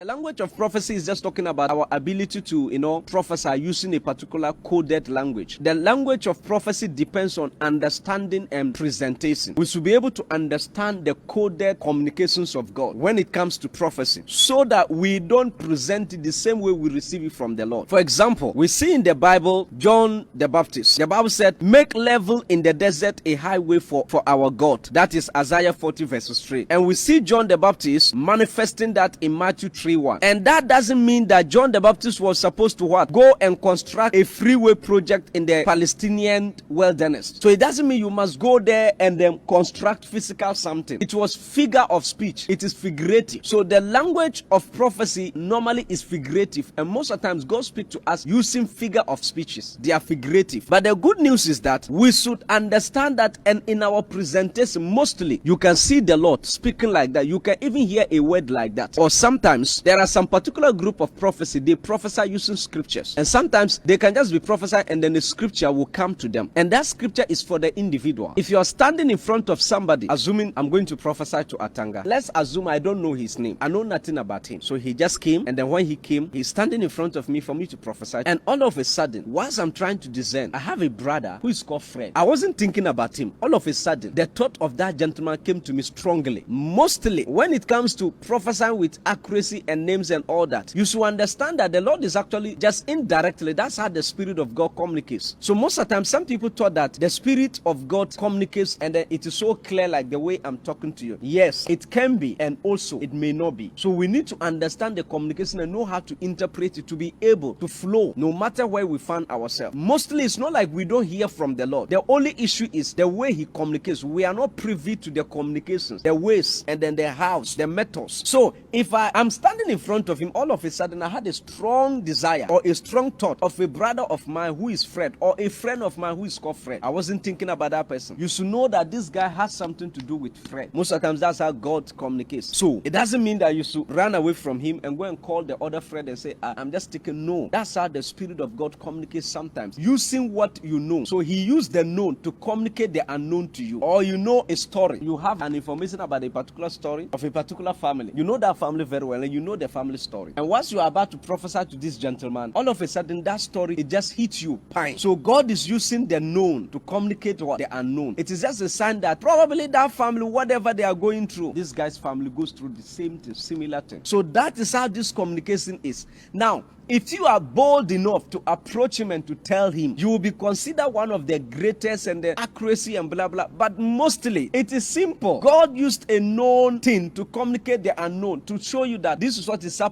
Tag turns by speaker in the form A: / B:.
A: The language of prophecy is just talking about our ability to, prophesy using a particular coded language. The language of prophecy depends on understanding and presentation. We should be able to understand the coded communications of God when it comes to prophecy, so that we don't present it the same way we receive it from the Lord. For example, we see in the Bible, John the Baptist. The Bible said, make level in the desert a highway for our God. That is Isaiah 40 verses 3. And we see John the Baptist manifesting that in Matthew 3:1. And that doesn't mean that John the Baptist was supposed to what? Go and construct a freeway project in the Palestinian wilderness. So it doesn't mean you must go there and then construct physical something. It was figure of speech. It is figurative. So the language of prophecy normally is figurative. And most of the times God speaks to us using figure of speeches. They are figurative. But the good news is that we should understand that, and in our presentation, mostly you can see the Lord speaking like that. You can even hear a word like that. Or sometimes there are some particular group of prophecy, they prophesy using scriptures. And sometimes they can just be prophesied and then the scripture will come to them. And that scripture is for the individual. If you are standing in front of somebody, assuming I'm going to prophesy to Atanga, let's assume I don't know his name. I know nothing about him. So he just came, and then when he came, he's standing in front of me for me to prophesy. And all of a sudden, whilst I'm trying to discern, I have a brother who is called Fred. I wasn't thinking about him. All of a sudden, the thought of that gentleman came to me strongly. Mostly, when it comes to prophesying with accuracy and names and all that, you should understand that the Lord is actually just indirectly, that's how the Spirit of God communicates. So most of the time, some people thought that the Spirit of God communicates and then it is so clear like the way I'm talking to you. Yes, it can be, and also it may not be. So we need to understand the communication and know how to interpret it to be able to flow no matter where we find ourselves. Mostly it's not like we don't hear from the Lord. The only issue is the way he communicates. We are not privy to the communications, the ways, and then the hows, the methods. So if I'm standing in front of him, all of a sudden I had a strong desire or a strong thought of a brother of mine who is Fred, or a friend of mine who is called Fred. I wasn't thinking about that person. You should know that this guy has something to do with Fred. Most of the times that's how God communicates. So it doesn't mean that you should run away from him and go and call the other Fred and say, I'm just taking. No. That's how the Spirit of God communicates sometimes, using what you know. So he used the known to communicate the unknown to you. Or you know a story. You have an information about a particular story of a particular family. You know that family very well, and you know the family story. And once you are about to prophesy to this gentleman, all of a sudden that story, it just hits you. Pine. So God is using the known to communicate what? The unknown. It is just a sign that probably that family, whatever they are going through, this guy's family goes through the same thing, similar thing. So that is how this communication is. Now, if you are bold enough to approach him and to tell him, you will be considered one of the greatest and the accuracy and blah blah. But mostly it is simple. God used a known thing to communicate the unknown, to show you that this is what is happening.